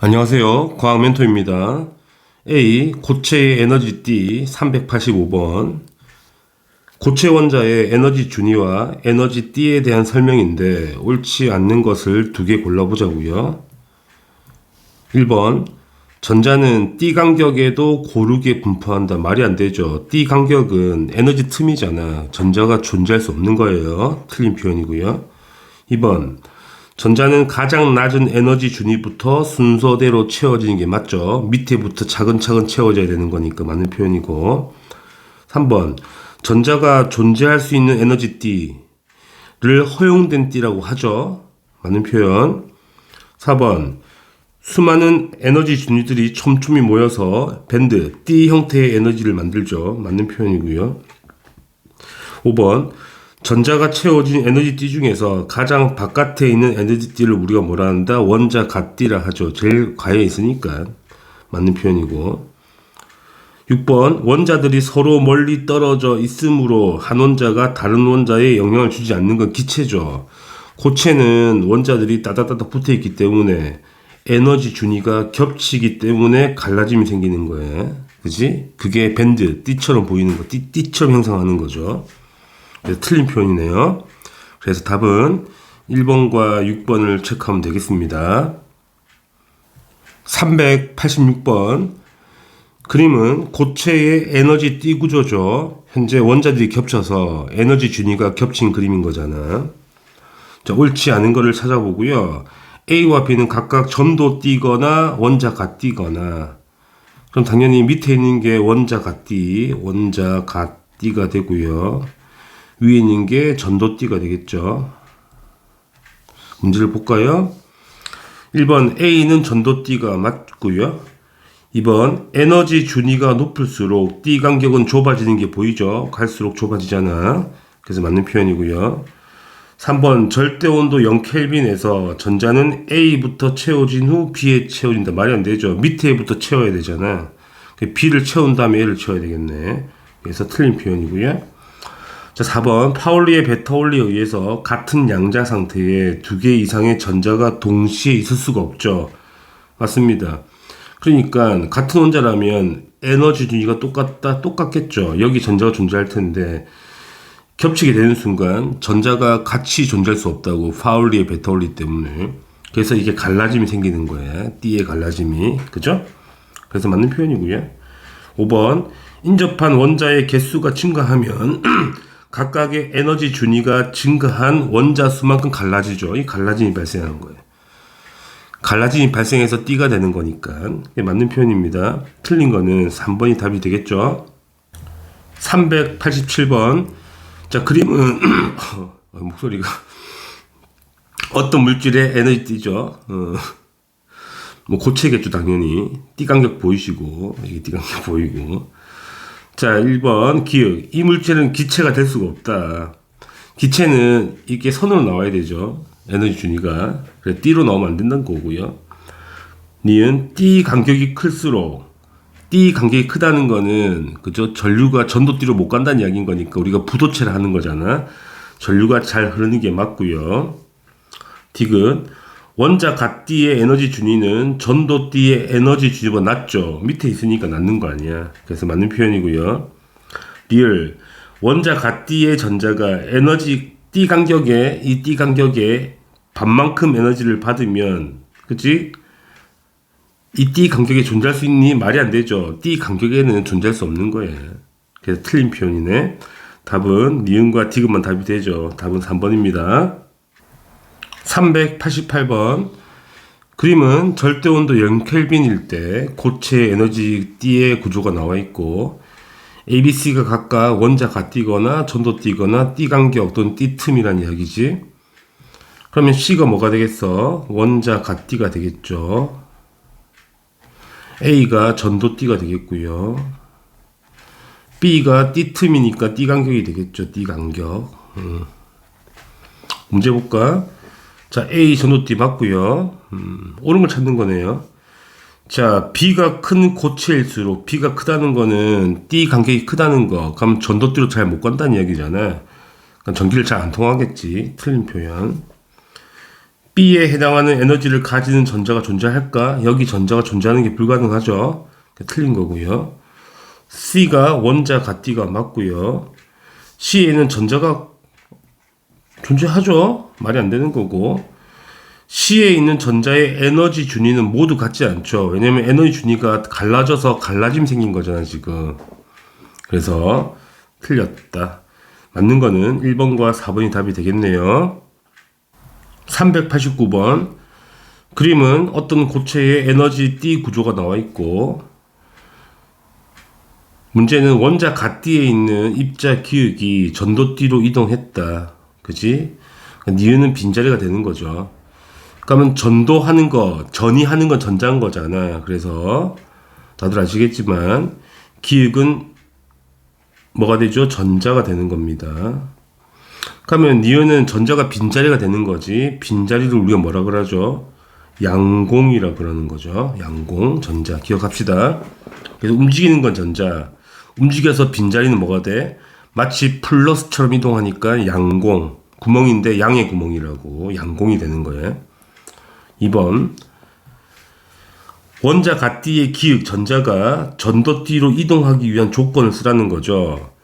안녕하세요. 과학 멘토입니다. A. 고체의 에너지 띠 385번. 고체 원자의 에너지 준위와 에너지 띠에 대한 설명인데 옳지 않는 것을 두 개 골라보자고요. 1번. 전자는 띠 간격에도 고르게 분포한다. 말이 안 되죠. 띠 간격은 에너지 틈이잖아. 전자가 존재할 수 없는 거예요. 틀린 표현이고요. 2번. 전자는 가장 낮은 에너지 준위부터 순서대로 채워지는 게 맞죠. 밑에부터 차근차근 채워져야 되는 거니까 맞는 표현이고. 3번. 전자가 존재할 수 있는 에너지 띠를 허용된 띠라고 하죠. 맞는 표현. 4번. 수많은 에너지 준위들이 촘촘히 모여서 밴드, 띠 형태의 에너지를 만들죠. 맞는 표현이고요. 5번. 전자가 채워진 에너지 띠 중에서 가장 바깥에 있는 에너지 띠를 우리가 뭐라 한다? 원자 갓띠라 하죠. 제일 가에 있으니까 맞는 표현이고. 6번. 원자들이 서로 멀리 떨어져 있으므로 한 원자가 다른 원자에 영향을 주지 않는 건 기체죠. 고체는 원자들이 따닥따닥 붙어있기 때문에 에너지 준위가 겹치기 때문에 갈라짐이 생기는 거예요. 그지? 그게 밴드, 띠처럼 보이는 거, 띠처럼 형성하는 거죠. 틀린 표현이네요. 그래서 답은 1번과 6번을 체크하면 되겠습니다. 386번. 그림은 고체의 에너지 띠 구조죠. 현재 원자들이 겹쳐서 에너지 준위가 겹친 그림인 거잖아. 자, 옳지 않은 거를 찾아보고요. A와 B는 각각 전도 띠거나 원자 갓띠거나, 그럼 당연히 밑에 있는 게 원자 갓띠가 되고요. 위에 있는 게 전도띠가 되겠죠. 문제를 볼까요? 1번 A는 전도띠가 맞고요. 2번 에너지 준위가 높을수록 띠 간격은 좁아지는 게 보이죠. 갈수록 좁아지잖아. 그래서 맞는 표현이고요. 3번 절대온도 0켈빈에서 전자는 A부터 채워진 후 B에 채워진다. 말이 안 되죠. 밑에부터 채워야 되잖아. B를 채운 다음에 A를 채워야 되겠네. 그래서 틀린 표현이고요. 자, 4번 파울리의 베타 원리에 의해서 같은 양자 상태에 두 개 이상의 전자가 동시에 있을 수가 없죠. 맞습니다. 그러니까 같은 원자라면 에너지 준위가 똑같겠죠. 여기 전자가 존재할 텐데 겹치게 되는 순간 전자가 같이 존재할 수 없다고, 파울리의 베타 원리 때문에. 그래서 이게 갈라짐이 생기는 거예요. 띠의 갈라짐이. 그죠? 그래서 맞는 표현이고요. 5번 인접한 원자의 개수가 증가하면 각각의 에너지 준위가 증가한 원자 수만큼 갈라지죠. 이 갈라짐이 발생하는 거예요. 갈라짐이 발생해서 띠가 되는 거니까 맞는 표현입니다. 틀린 거는 3번이 답이 되겠죠. 387번. 자, 그림은 목소리가 어떤 물질의 에너지 띠죠. 뭐 고체겠죠, 당연히. 띠 간격 보이시고, 이게 띠 간격 보이고. 자, 1번 기억. 이 물질은 기체가 될 수가 없다. 기체는 이렇게 선으로 나와야 되죠. 에너지 준위가. 그래서 띠로 나오면 안 된다는 거고요. 니은 띠 간격이 클수록, 띠 간격이 크다는 거는 그죠? 전류가 전도띠로 못 간다는 이야기인 거니까 우리가 부도체를 하는 거잖아. 전류가 잘 흐르는 게 맞고요. 디귿 원자 갓띠의 에너지 준위는 전도띠의 에너지 준위보다 낮죠. 밑에 있으니까 낮는 거 아니야. 그래서 맞는 표현이고요. 리을 원자 갓띠의 전자가 에너지 띠 간격에 반만큼 에너지를 받으면, 그치? 이 띠 간격에 존재할 수 있니? 말이 안 되죠. 띠 간격에는 존재할 수 없는 거예요. 그래서 틀린 표현이네. 답은 니은과 디귿만 답이 되죠. 답은 3번입니다. 388번. 그림은 절대온도 0켈빈일 때 고체 에너지 띠의 구조가 나와 있고, A, B, C가 각각 원자 갓띠거나 전도띠거나 띠 간격 또는 띠 틈이란 이야기지. 그러면 C가 뭐가 되겠어? 원자 갓띠가 되겠죠. A가 전도띠가 되겠고요. B가 띠 틈이니까 띠 간격이 되겠죠. 띠 간격. 문제 볼까? 자, A 전도띠 맞고요. 옳은 걸 찾는 거네요. 자, B가 큰 고체일수록, B가 크다는 거는 띠 간격이 크다는 거. 그럼 전도띠로 잘 못 간다는 이야기잖아. 그러니까 전기를 잘 안 통하겠지. 틀린 표현. B에 해당하는 에너지를 가지는 전자가 존재할까? 여기 전자가 존재하는 게 불가능하죠. 틀린 거고요. C가 원자 가띠가 맞고요. C에는 전자가 존재하죠. 말이 안 되는 거고. C에 있는 전자의 에너지 준위는 모두 같지 않죠. 왜냐면 에너지 준위가 갈라져서 갈라짐 생긴 거잖아 지금. 그래서 틀렸다. 맞는 거는 1번과 4번이 답이 되겠네요. 389번. 그림은 어떤 고체의 에너지 띠 구조가 나와 있고, 문제는 원자 가띠에 있는 입자 기역이 전도띠로 이동했다. 그지? 니은은 빈자리가 되는 거죠. 그러면 전도하는 거, 전이하는 건 전자인 거잖아. 그래서 다들 아시겠지만 기역은 뭐가 되죠? 전자가 되는 겁니다. 그러면 니은은 전자가 빈자리가 되는 거지. 빈자리를 우리가 뭐라 그러죠? 양공이라 그러는 거죠. 양공, 전자. 기억합시다. 그래서 움직이는 건 전자. 움직여서 빈자리는 뭐가 돼? 마치 플러스처럼 이동하니까 양공. 구멍인데 양의 구멍이라고. 양공이 되는 거예요. 2번. 원자 가띠의 기역 전자가 전도띠로 이동하기 위한 조건을 쓰라는 거죠.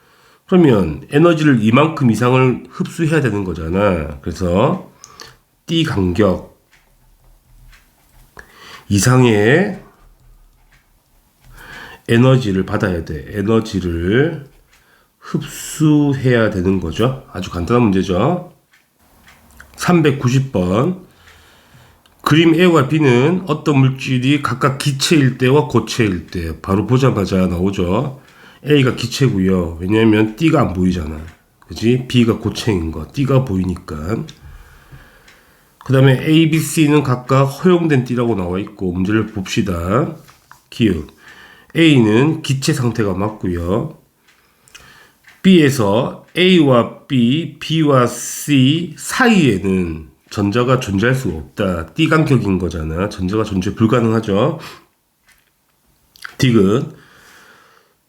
그러면 에너지를 이만큼 이상을 흡수해야 되는 거잖아. 그래서 띠 간격 이상의 에너지를 받아야 돼. 에너지를 흡수해야 되는 거죠. 아주 간단한 문제죠. 390번. 그림 A와 B는 어떤 물질이 각각 기체일 때와 고체일 때 바로 보자마자 나오죠. A가 기체고요. 왜냐하면 D가 안 보이잖아. 그지? B가 고체인 거. D가 보이니까. 그 다음에 A, B, C는 각각 허용된 D라고 나와 있고 문제를 봅시다. 기억. A는 기체 상태가 맞고요. B에서 A와 B, B와 C 사이에는 전자가 존재할 수가 없다. D 간격인 거잖아. 전자가 존재 불가능하죠. 디귿.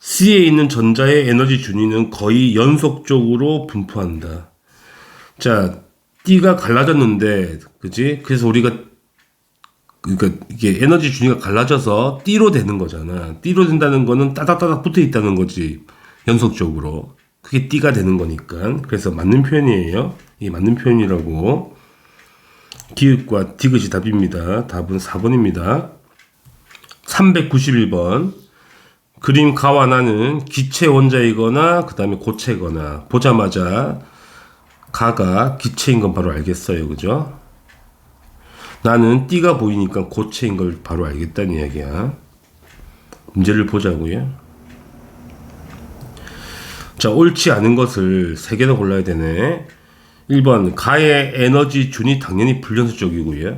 C에 있는 전자의 에너지 준위는 거의 연속적으로 분포한다. 자, D가 갈라졌는데, 그지? 그래서 우리가, 그러니까 이게 에너지 준위가 갈라져서 D로 되는 거잖아. D로 된다는 거는 따닥따닥 붙어 있다는 거지. 연속적으로. 그게 D가 되는 거니까. 그래서 맞는 표현이에요. 이게 맞는 표현이라고. 기역과 디귿이 답입니다. 답은 4번입니다. 391번. 그림 가와 나는 기체 원자이거나 그 다음에 고체거나 보자마자 가가 기체인 건 바로 알겠어요. 그죠? 나는 띠가 보이니까 고체인 걸 바로 알겠다는 이야기야. 문제를 보자고요. 자, 옳지 않은 것을 3개나 골라야 되네. 1번 가의 에너지 준이 당연히 불연속적이고요.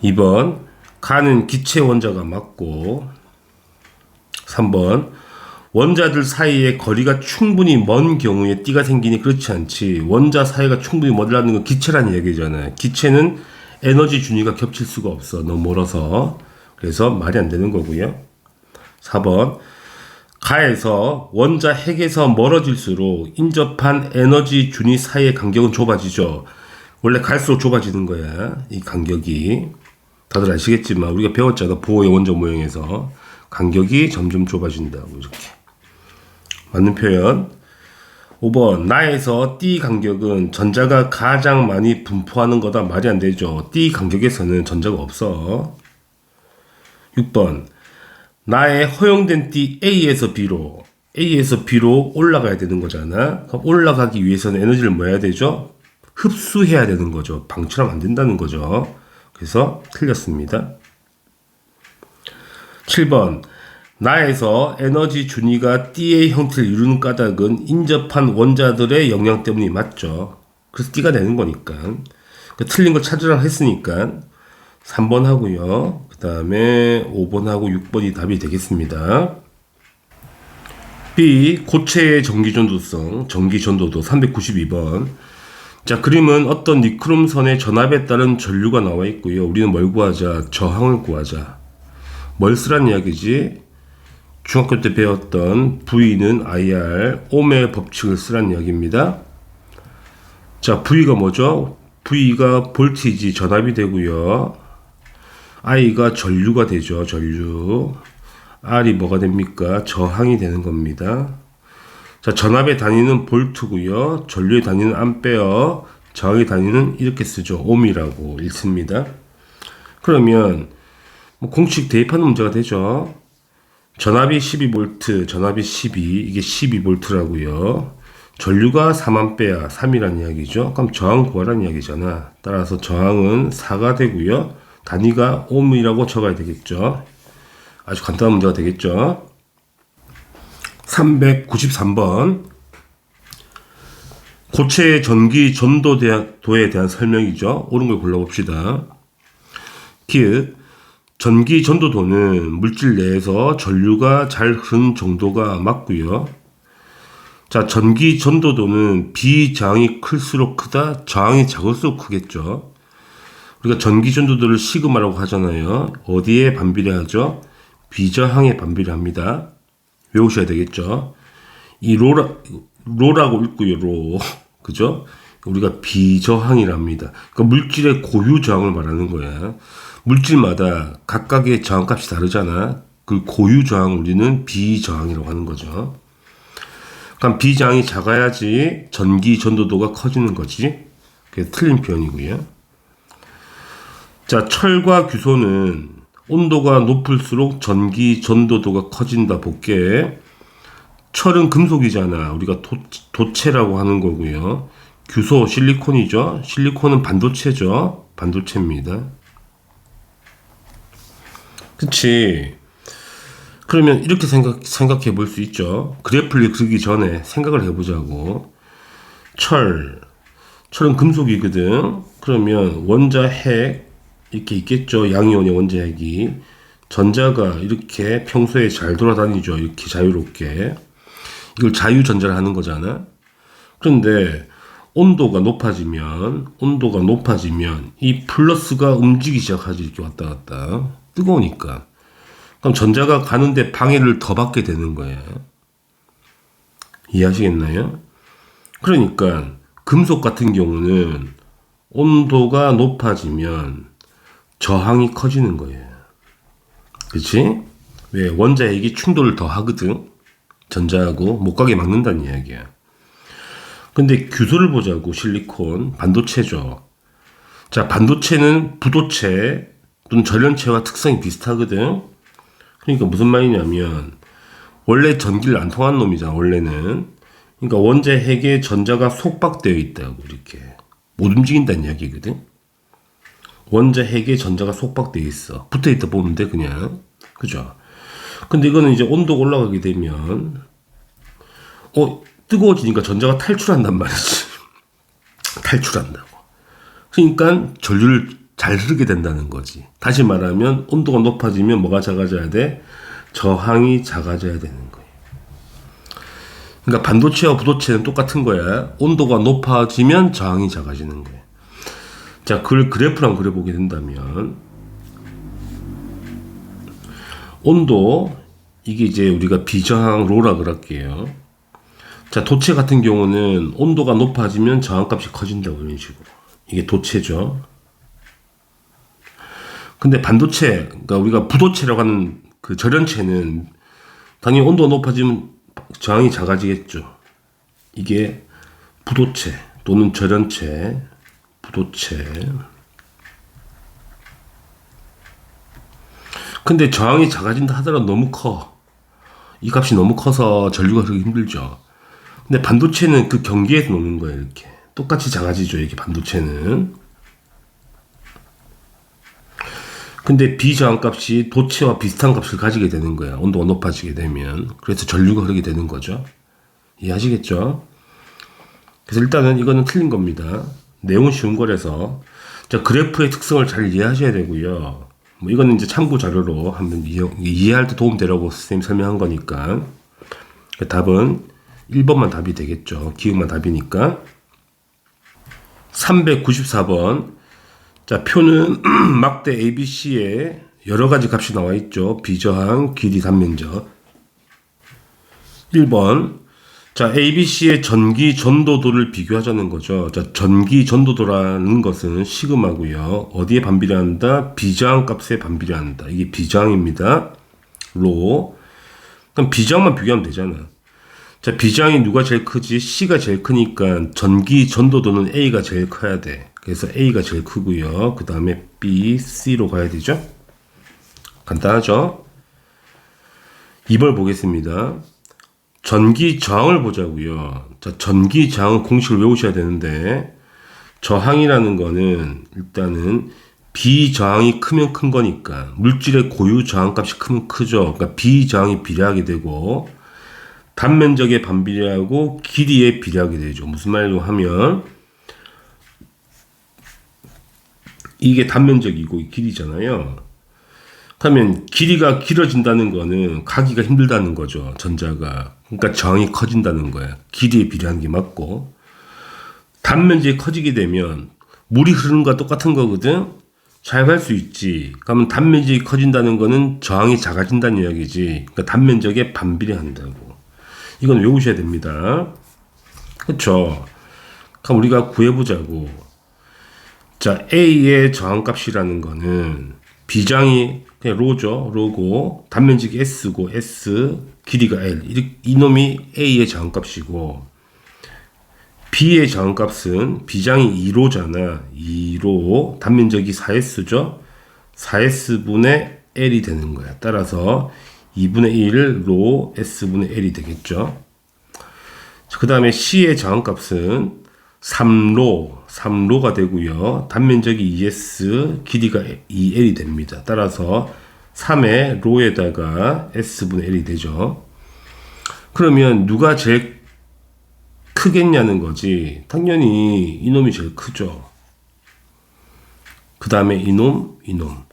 2번 가는 기체 원자가 맞고, 3번 원자들 사이에 거리가 충분히 먼 경우에 띠가 생기니 그렇지 않지. 원자 사이가 충분히 멀다는 건 기체라는 얘기잖아요. 기체는 에너지 준위가 겹칠 수가 없어. 너무 멀어서. 그래서 말이 안 되는 거고요. 4번 가에서 원자 핵에서 멀어질수록 인접한 에너지 준위 사이의 간격은 좁아지죠. 원래 갈수록 좁아지는 거야. 이 간격이. 다들 아시겠지만 우리가 배웠잖아. 보호의 원자 모형에서. 간격이 점점 좁아진다고 이렇게. 맞는 표현. 5번 나에서 D 간격은 전자가 가장 많이 분포하는 거다. 말이 안 되죠. D 간격에서는 전자가 없어. 6번 나의 허용된 D A에서 B로 올라가야 되는 거잖아. 그럼 올라가기 위해서는 에너지를 뭐 해야 되죠? 흡수해야 되는 거죠. 방출하면 안 된다는 거죠. 그래서 틀렸습니다. 7번 나에서 에너지 준위가 D의 형태를 이루는 까닭은 인접한 원자들의 영향 때문이 맞죠. 그래서 D가 되는 거니까. 틀린 걸 찾으라고 했으니까 3번 하고요. 그 다음에 5번하고 6번이 답이 되겠습니다. B. 고체의 전기전도성, 전기전도도 392번. 자, 그림은 어떤 니크롬선의 전압에 따른 전류가 나와 있고요. 우리는 뭘 구하자? 저항을 구하자. 뭘 쓰란 이야기지? 중학교 때 배웠던 V는 IR, 옴의 법칙을 쓰란 이야기입니다. 자, V가 뭐죠? V가 볼티지 전압이 되고요. I가 전류가 되죠. 전류. R이 뭐가 됩니까? 저항이 되는 겁니다. 자, 전압의 단위는 볼트고요. 전류의 단위는 암페어, 저항의 단위는 이렇게 쓰죠. 옴이라고 읽습니다. 그러면 뭐 공식 대입하는 문제가 되죠. 전압이 12V, 전압이 12, 이게 12V라고요. 전류가 3A, 3이라는 이야기죠. 그럼 저항 구하라는 이야기잖아. 따라서 저항은 4가 되고요. 단위가 옴이라고 적어야 되겠죠. 아주 간단한 문제가 되겠죠. 393번. 고체의 전기 전도도에 대한 설명이죠. 옳은 걸 골라봅시다. 기읍. 전기 전도도는 물질 내에서 전류가 잘 흐르는 정도가 맞고요. 자, 전기 전도도는 비저항이 클수록 크다, 저항이 작을수록 크겠죠. 우리가 전기 전도도를 시그마라고 하잖아요. 어디에 반비례하죠? 비저항에 반비례합니다. 외우셔야 되겠죠. 이 로라고 읽고요, 로. 그죠? 우리가 비저항이랍니다. 그러니까 물질의 고유 저항을 말하는 거야. 물질마다 각각의 저항값이 다르잖아. 그 고유 저항을 우리는 비저항이라고 하는 거죠. 그럼 비저항이 작아야지 전기 전도도가 커지는 거지. 그게 틀린 표현이고요. 자, 철과 규소는 온도가 높을수록 전기 전도도가 커진다 볼게. 철은 금속이잖아. 우리가 도체라고 하는 거고요. 규소 실리콘이죠. 실리콘은 반도체죠. 반도체입니다. 그치? 그러면 이렇게 생각해 볼 수 있죠. 그래프를 그리기 전에 생각을 해보자고. 철은 금속이거든. 그러면 원자 핵 이렇게 있겠죠. 양이온의 원자 핵이. 전자가 이렇게 평소에 잘 돌아다니죠. 이렇게 자유롭게. 이걸 자유전자를 하는 거잖아. 그런데 온도가 높아지면 이 플러스가 움직이기 시작하지. 이렇게 왔다 갔다. 뜨거우니까. 그럼 전자가 가는데 방해를 더 받게 되는 거예요. 이해하시겠나요? 그러니까 금속 같은 경우는 온도가 높아지면 저항이 커지는 거예요. 그치? 왜? 원자핵이 충돌을 더 하거든. 전자하고 못 가게 막는다는 이야기야. 근데 규소를 보자고. 실리콘, 반도체죠. 자, 반도체는 부도체 또는 절연체와 특성이 비슷하거든. 그러니까 무슨 말이냐면 원래 전기를 안 통한 놈이잖아. 원래는. 그러니까 원자 핵에 전자가 속박되어 있다고. 이렇게 못 움직인다는 이야기거든. 원자 핵에 전자가 속박되어 있어. 붙어있다 보면 돼 그냥. 그죠? 근데 이거는 이제 온도가 올라가게 되면 뜨거워지니까 전자가 탈출한단 말이지. 탈출한다고. 그러니까 전류를 잘 흐르게 된다는 거지. 다시 말하면 온도가 높아지면 뭐가 작아져야 돼? 저항이 작아져야 되는 거예요. 그러니까 반도체와 부도체는 똑같은 거야. 온도가 높아지면 저항이 작아지는 거예요. 자, 그걸 그래프로 한번 그려보게 된다면 온도, 이게 이제 우리가 비저항 로라 그럴게요. 자, 도체 같은 경우는 온도가 높아지면 저항값이 커진다고. 이런 식으로. 이게 도체죠. 근데 반도체, 그러니까 우리가 부도체라고 하는 그 절연체는 당연히 온도가 높아지면 저항이 작아지겠죠. 이게 부도체 또는 절연체, 부도체. 근데 저항이 작아진다 하더라도 너무 커. 이 값이 너무 커서 전류가 흐르기 힘들죠. 근데 반도체는 그 경계에서 노는 거예요. 이렇게 똑같이 작아지죠. 이게 반도체는. 근데 비저항값이 도체와 비슷한 값을 가지게 되는 거야. 온도가 높아지게 되면. 그래서 전류가 흐르게 되는 거죠. 이해하시겠죠? 그래서 일단은 이거는 틀린 겁니다. 내용은 쉬운 거라서. 자, 그래프의 특성을 잘 이해하셔야 되고요. 뭐 이거는 이제 참고 자료로 한번 이해할 때 도움되라고 선생님이 설명한 거니까. 답은 1번만 답이 되겠죠. 기억만 답이니까. 394번. 자, 표는 막대 ABC에 여러 가지 값이 나와 있죠. 비저항, 길이, 단면적. 1번. 자, ABC의 전기 전도도를 비교하자는 거죠. 자, 전기 전도도라는 것은 시그마고요. 어디에 반비례한다? 비저항 값에 반비례한다. 이게 비저항입니다. 로. 그럼 비저항만 비교하면 되잖아. 자, 비저항이 누가 제일 크지? C가 제일 크니까 전기 전도도는 A가 제일 커야 돼. 그래서 A가 제일 크고요. 그 다음에 B, C로 가야 되죠. 간단하죠? 2번 보겠습니다. 전기 저항을 보자고요. 자, 전기 저항 공식을 외우셔야 되는데, 저항이라는 거는 일단은 비저항이 크면 큰 거니까 물질의 고유 저항값이 크면 크죠. 그러니까 비저항이 비례하게 되고 단면적에 반비례하고 길이에 비례하게 되죠. 무슨 말로 하면 이게 단면적이고 길이잖아요. 그러면 길이가 길어진다는 거는 가기가 힘들다는 거죠. 전자가. 그러니까 저항이 커진다는 거야. 길이에 비례하는 게 맞고. 단면적이 커지게 되면 물이 흐르는 거와 똑같은 거거든. 잘 갈 수 있지. 그러면 단면적이 커진다는 거는 저항이 작아진다는 이야기지. 그러니까 단면적에 반비례한다고. 이건 외우셔야 됩니다. 그렇죠? 그럼 우리가 구해보자고. 자, A의 저항값이라는 거는 비장이 그냥 로죠. 로고 단면적이 S고 S 길이가 L. 이놈이 A의 저항값이고 B의 저항값은 비장이 2로잖아. 2로 단면적이 4S죠. 4S분의 L이 되는 거야. 따라서 2분의 1 로 S분의 L이 되겠죠. 그 다음에 C의 저항값은 3로가 되고요. 단면적이 2S, 길이가 2L이 됩니다. 따라서 3의 로에다가 S분의 L이 되죠. 그러면 누가 제일 크겠냐는 거지. 당연히 이놈이 제일 크죠. 그 다음에 이놈.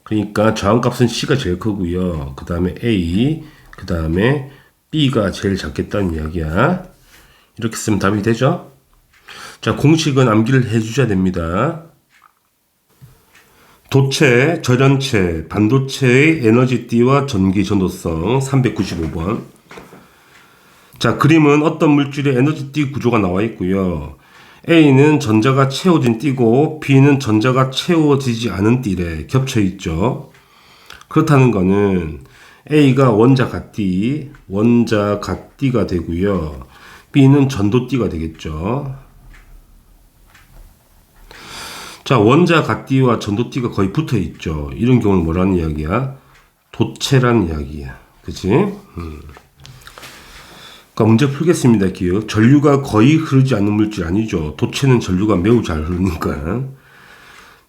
그러니까 저항값은 C가 제일 크고요. 그 다음에 A, 그 다음에 B가 제일 작겠다는 이야기야. 이렇게 쓰면 답이 되죠. 자, 공식은 암기를 해주셔야 됩니다. 도체, 절연체, 반도체의 에너지띠와 전기 전도성 395번. 자, 그림은 어떤 물질의 에너지띠 구조가 나와 있고요. A는 전자가 채워진 띠고 B는 전자가 채워지지 않은 띠래 겹쳐 있죠. 그렇다는 거는 A가 원자 갓띠가 되고요. B는 전도띠가 되겠죠. 자, 원자 갓띠와 전도띠가 거의 붙어 있죠. 이런 경우는 뭐라는 이야기야? 도체라는 이야기야. 그치? 그러니까 문제 풀겠습니다. 기억. 전류가 거의 흐르지 않는 물질 아니죠. 도체는 전류가 매우 잘 흐르니까.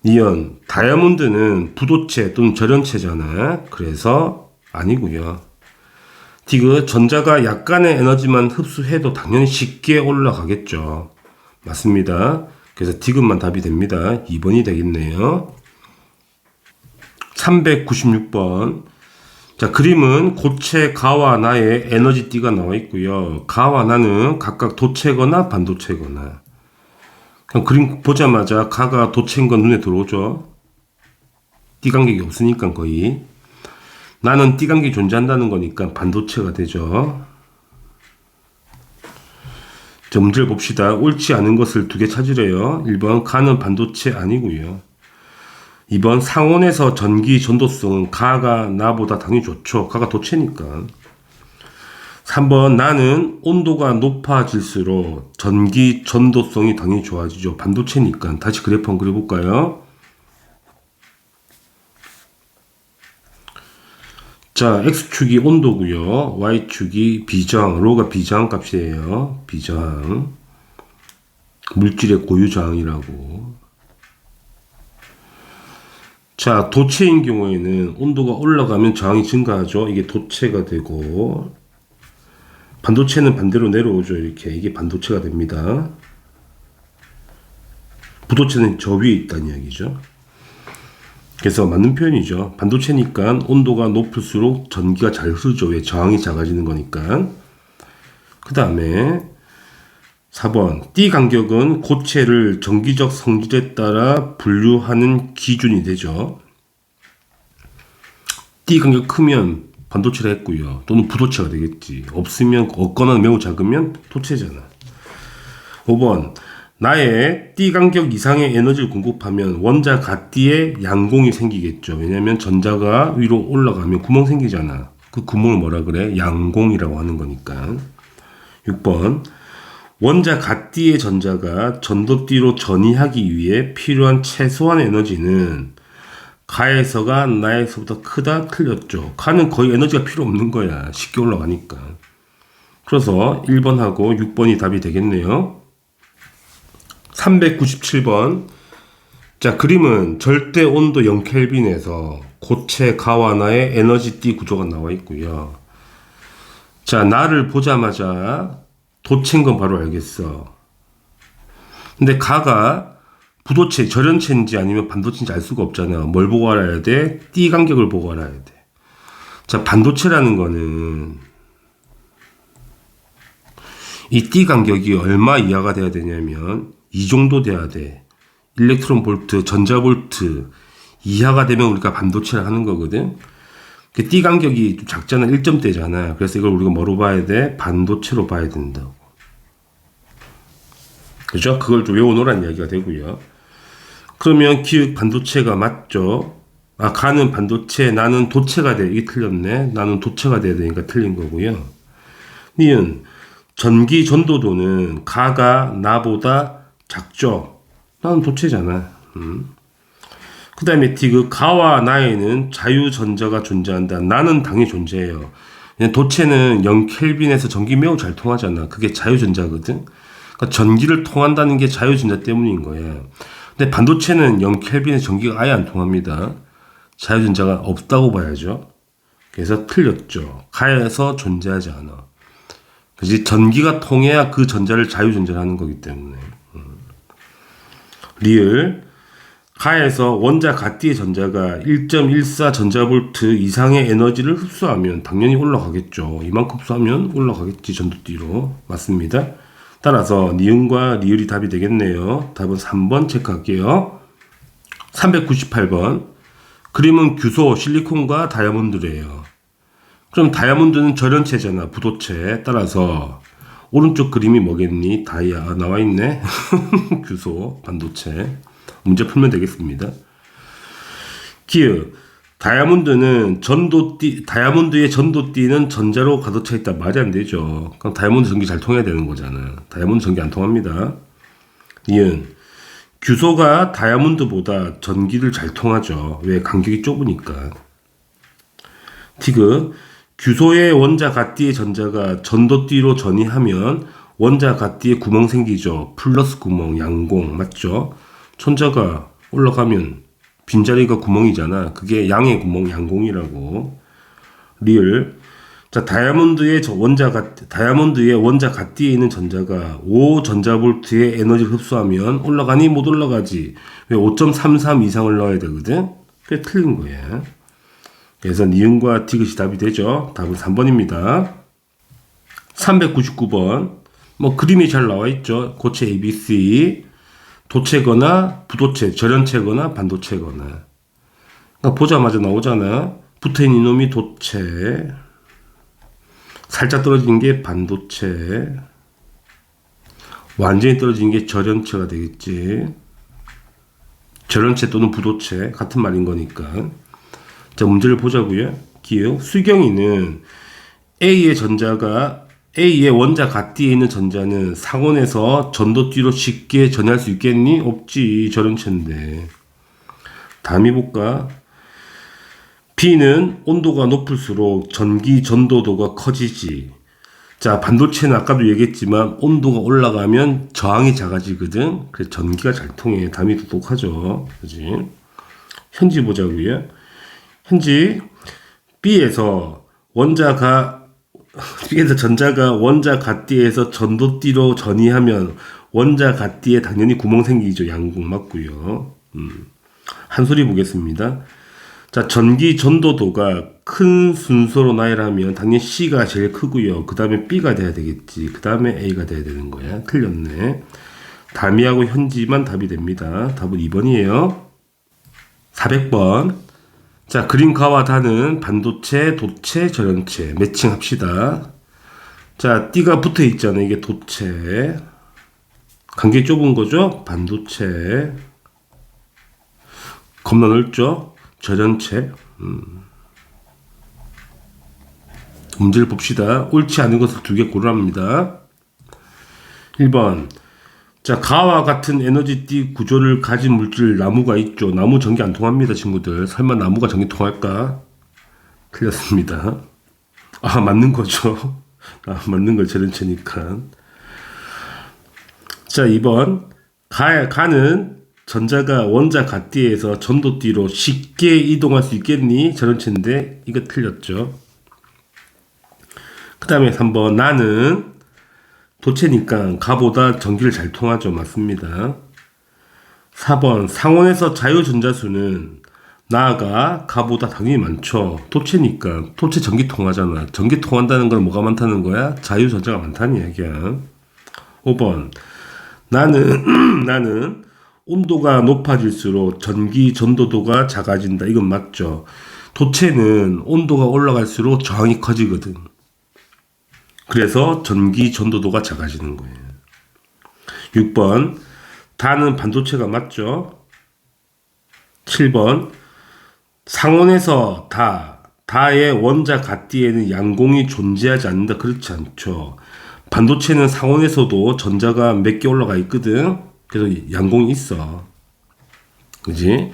이온, 다이아몬드는 부도체 또는 절연체잖아. 그래서 아니고요. 디귿, 전자가 약간의 에너지만 흡수해도 당연히 쉽게 올라가겠죠. 맞습니다. 그래서 디귿만 답이 됩니다. 2번이 되겠네요. 396번. 자, 그림은 고체 가와 나의 에너지띠가 나와 있고요. 가와 나는 각각 도체거나 반도체거나. 그럼 그림 보자마자 가가 도체인 건 눈에 들어오죠. 띠 간격이 없으니까 거의. 나는 띠 간격이 존재한다는 거니까 반도체가 되죠. 자, 문제를 봅시다. 옳지 않은 것을 두 개 찾으래요. 1번 가는 반도체 아니고요. 2번 상온에서 전기 전도성은 가가 나보다 당연히 좋죠. 가가 도체니까. 3번 나는 온도가 높아질수록 전기 전도성이 당연히 좋아지죠. 반도체니까. 다시 그래프 한번 그려볼까요? 자, X축이 온도고요. Y축이 비저항, 로가 비저항 값이에요. 비저항. 물질의 고유 저항이라고. 자, 도체인 경우에는 온도가 올라가면 저항이 증가하죠. 이게 도체가 되고, 반도체는 반대로 내려오죠. 이렇게. 이게 반도체가 됩니다. 부도체는 저 위에 있다는 이야기죠. 그래서 맞는 표현이죠. 반도체니까 온도가 높을수록 전기가 잘 흐르죠. 왜? 저항이 작아지는 거니까. 그 다음에 4번 띠 간격은 고체를 전기적 성질에 따라 분류하는 기준이 되죠. 띠 간격 크면 반도체라 했고요. 또는 부도체가 되겠지. 없으면 없거나 매우 작으면 도체잖아. 5번 나의 띠 간격 이상의 에너지를 공급하면 원자 가띠에 양공이 생기겠죠. 왜냐면 전자가 위로 올라가면 구멍 생기잖아. 그 구멍을 뭐라 그래? 양공이라고 하는 거니까. 6번 원자 가띠의 전자가 전도띠로 전이하기 위해 필요한 최소한 에너지는 가에서가 나에서보다 크다 틀렸죠. 가는 거의 에너지가 필요 없는 거야. 쉽게 올라가니까. 그래서 1번하고 6번이 답이 되겠네요. 397번. 자, 그림은 절대 온도 0켈빈에서 고체 가와 나의 에너지 띠 구조가 나와 있고요. 자, 나를 보자마자 도체인 건 바로 알겠어. 근데 가가 부도체, 절연체인지 아니면 반도체인지 알 수가 없잖아. 뭘 보고 알아야 돼? 띠 간격을 보고 알아야 돼. 자, 반도체라는 거는 이 띠 간격이 얼마 이하가 돼야 되냐면 이 정도 돼야 돼. 일렉트론 볼트, 전자 볼트 이하가 되면 우리가 반도체를 하는 거거든. 그 띠 간격이 좀 작잖아. 1점대잖아. 그래서 이걸 우리가 뭐로 봐야 돼? 반도체로 봐야 된다고. 그죠? 그걸 좀 외워놓으라는 이야기가 되고요. 그러면 기획 반도체가 맞죠? 아, 가는 반도체, 나는 도체가 돼. 이게 틀렸네. 나는 도체가 돼야 되니까 틀린 거고요. 니은 전기 전도도는 가가 나보다 작죠? 나는 도체잖아. 그 다음에 그 가와 나에는 자유전자가 존재한다. 나는 당연히 존재해요. 도체는 0켈빈에서 전기 매우 잘 통하잖아. 그게 자유전자거든. 그러니까 전기를 통한다는 게 자유전자 때문인 거야. 근데 반도체는 0켈빈에서 전기가 아예 안 통합니다. 자유전자가 없다고 봐야죠. 그래서 틀렸죠. 가에서 존재하지 않아. 그지? 전기가 통해야 그 전자를 자유전자를 하는 거기 때문에. 리을 가에서 원자 가띠의 전자가 1.14 전자볼트 이상의 에너지를 흡수하면 당연히 올라가겠죠. 이만큼 흡수하면 올라가겠지. 전도띠로. 맞습니다. 따라서 니은과 리을이 답이 되겠네요. 답은 3번 체크할게요. 398번. 그림은 규소, 실리콘과 다이아몬드래요. 그럼 다이아몬드는 절연체잖아. 부도체. 따라서 오른쪽 그림이 뭐겠니? 다이아. 나와 있네. 규소, 반도체. 문제 풀면 되겠습니다. 기읍. 다이아몬드의 전도띠는 전자로 가득 차 있다. 말이 안 되죠. 그럼 다이아몬드 전기 잘 통해야 되는 거잖아. 다이아몬드 전기 안 통합니다. 니은. 규소가 다이아몬드보다 전기를 잘 통하죠. 왜? 간격이 좁으니까. 티그. 규소의 원자 가띠의 전자가 전도띠로 전이하면 원자 가띠에 구멍 생기죠. 플러스 구멍, 양공. 맞죠? 천자가 올라가면 빈자리가 구멍이잖아. 그게 양의 구멍, 양공이라고. 리을. 자, 다이아몬드의 원자 가띠에 있는 전자가 5 전자볼트의 에너지를 흡수하면 올라가니? 못 올라가지. 왜? 5.33 이상을 넣어야 되거든? 그게 틀린 거야. 그래서 니은과 티귿이 답이 되죠. 답은 3번입니다. 399번. 그림이 잘 나와 있죠. 고체 ABC. 도체거나 부도체, 절연체거나 반도체거나. 그러니까 보자마자 나오잖아. 붙어있는 놈이 도체. 살짝 떨어진 게 반도체. 완전히 떨어진 게 절연체가 되겠지. 절연체 또는 부도체. 같은 말인 거니까. 자, 문제를 보자고요. 기억. 수경이는 A의 원자 가띠에 있는 전자는 상온에서 전도띠로 쉽게 전할 수 있겠니? 없지. 절연체인데. 다음이 볼까? B는 온도가 높을수록 전기 전도도가 커지지. 자, 반도체는 아까도 얘기했지만 온도가 올라가면 저항이 작아지거든. 그래서 전기가 잘 통해. 다음이 똑똑하죠. 그지? 현지 보자고요. 현지 B에서 전자가 원자 가띠에서 전도띠로 전이하면 원자 가띠에 당연히 구멍 생기죠. 양공 맞고요. 한 소리 보겠습니다. 자, 전기 전도도가 큰 순서로 나열하면 당연히 C가 제일 크고요. 그 다음에 B가 돼야 되겠지. 그 다음에 A가 돼야 되는 거야. 틀렸네. 다미하고 현지만 답이 됩니다. 답은 2번이에요. 400번. 자, 그린 가와 다는 반도체, 도체, 절연체 매칭합시다. 자, 띠가 붙어 있잖아요. 이게 도체. 간격이 좁은 거죠? 반도체. 겁나 넓죠? 절연체. 문제를 봅시다. 옳지 않은 것을 두 개 고르랍니다. 1번. 자, 가와 같은 에너지띠 구조를 가진 물질 나무가 있죠. 나무 전기 안 통합니다, 친구들. 설마 나무가 전기 통할까? 틀렸습니다. 아, 맞는 거죠. 아, 맞는 거 절연체니까. 자, 2번. 가는 전자가 원자 가띠에서 전도띠로 쉽게 이동할 수 있겠니? 절연체인데 이거 틀렸죠. 그 다음에 3번. 나는 도체니까 가보다 전기를 잘 통하죠. 맞습니다. 4번. 상온에서 자유전자수는 나가 가보다 당연히 많죠. 도체니까 도체 전기 통하잖아. 전기 통한다는 건 뭐가 많다는 거야? 자유전자가 많다는 이야기야. 5번. 나는 온도가 높아질수록 전기 전도도가 작아진다. 이건 맞죠. 도체는 온도가 올라갈수록 저항이 커지거든. 그래서 전기 전도도가 작아지는 거예요. 6번. 다는 반도체가 맞죠. 7번. 상온에서 다의 원자 가띠에는 양공이 존재하지 않는다. 그렇지 않죠. 반도체는 상온에서도 전자가 몇 개 올라가 있거든. 그래서 양공이 있어. 그지?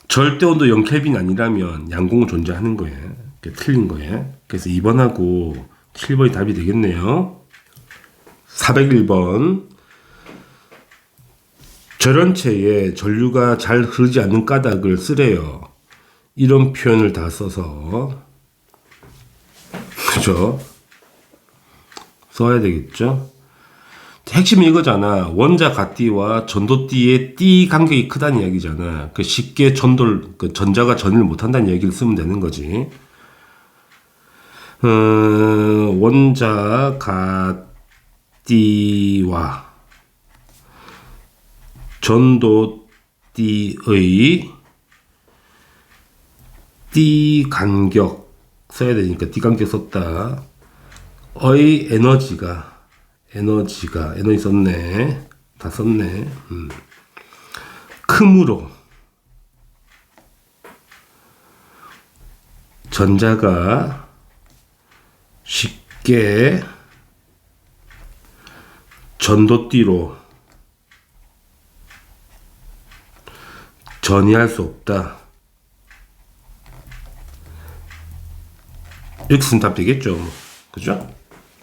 절대 온도 0켈빈 아니라면 양공은 존재하는 거예요. 틀린 거예요. 그래서 2번하고 7번이 답이 되겠네요. 401번. 절연체에 전류가 잘 흐르지 않는 까닭을 쓰래요. 이런 표현을 다 써서. 그죠? 써야 되겠죠? 핵심이 이거잖아. 원자 가띠와 전도띠의 띠 간격이 크다는 이야기잖아. 쉽게 전자가 전을 못한다는 얘기를 쓰면 되는 거지. 원자 가띠와 전도띠의 띠 간격 써야 되니까 띠 간격 썼다. 의 에너지 썼네. 다 썼네. 크므로 전자가 쉽게 전도띠로 전이할 수 없다. 이렇게 쓰면 답 되겠죠. 그죠?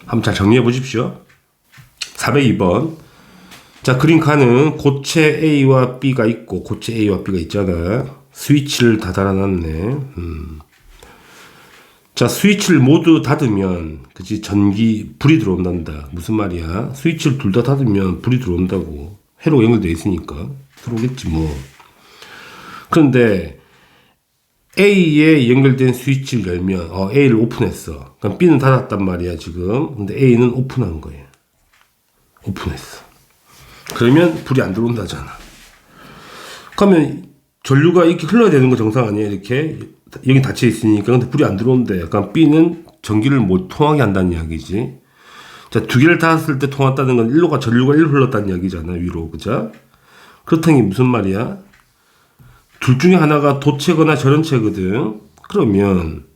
한번 잘 정리해 보십시오. 402번. 자, 그린 칸은 고체 A와 B가 있고, 고체 A와 B가 있잖아. 스위치를 다 달아놨네. 자, 스위치를 모두 닫으면, 그치, 불이 들어온단다. 무슨 말이야? 스위치를 둘 다 닫으면 불이 들어온다고. 회로 연결되어 있으니까. 들어오겠지, 뭐. 그런데, A에 연결된 스위치를 열면, A를 오픈했어. 그럼 B는 닫았단 말이야, 지금. 근데 A는 오픈한 거예요. 오픈했어. 그러면 불이 안 들어온다잖아. 그러면 전류가 이렇게 흘러야 되는 거 정상 아니에요? 이렇게 여기 닫혀 있으니까. 근데 불이 안 들어온대. 약간 B는 전기를 못 통하게 한다는 이야기지. 자, 두 개를 닫았을 때 통했다는 건 전류가 일로 흘렀다는 이야기잖아. 위로, 그죠? 그렇다니 무슨 말이야? 둘 중에 하나가 도체거나 절연체거든. 그러면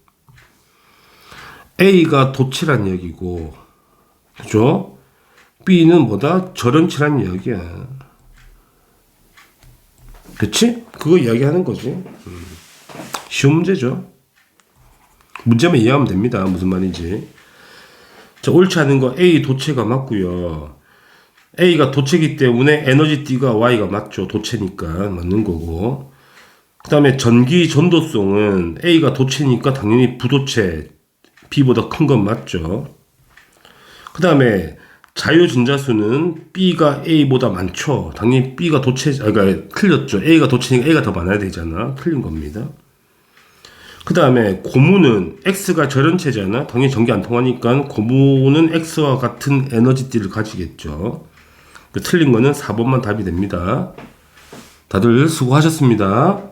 A가 도체란 이야기고, 그죠? B는 뭐다? 절연체란 이야기야. 그치? 그거 이야기하는 거지. 쉬운 문제죠. 문제만 이해하면 됩니다. 무슨 말인지. 자, 옳지 않은 거 A 도체가 맞고요. A가 도체이기 때문에 에너지 D가 Y가 맞죠. 도체니까 맞는 거고. 그 다음에 전기 전도성은 A가 도체니까 당연히 부도체 B보다 큰 건 맞죠. 그 다음에 자유전자수는 B가 A보다 많죠. 당연히 B가 그러니까 틀렸죠. A가 도체니까 A가 더 많아야 되잖아. 틀린 겁니다. 그 다음에 고무는 X가 절연체잖아. 당연히 전기 안 통하니까 고무는 X와 같은 에너지띠를 가지겠죠. 틀린 거는 4번만 답이 됩니다. 다들 수고하셨습니다.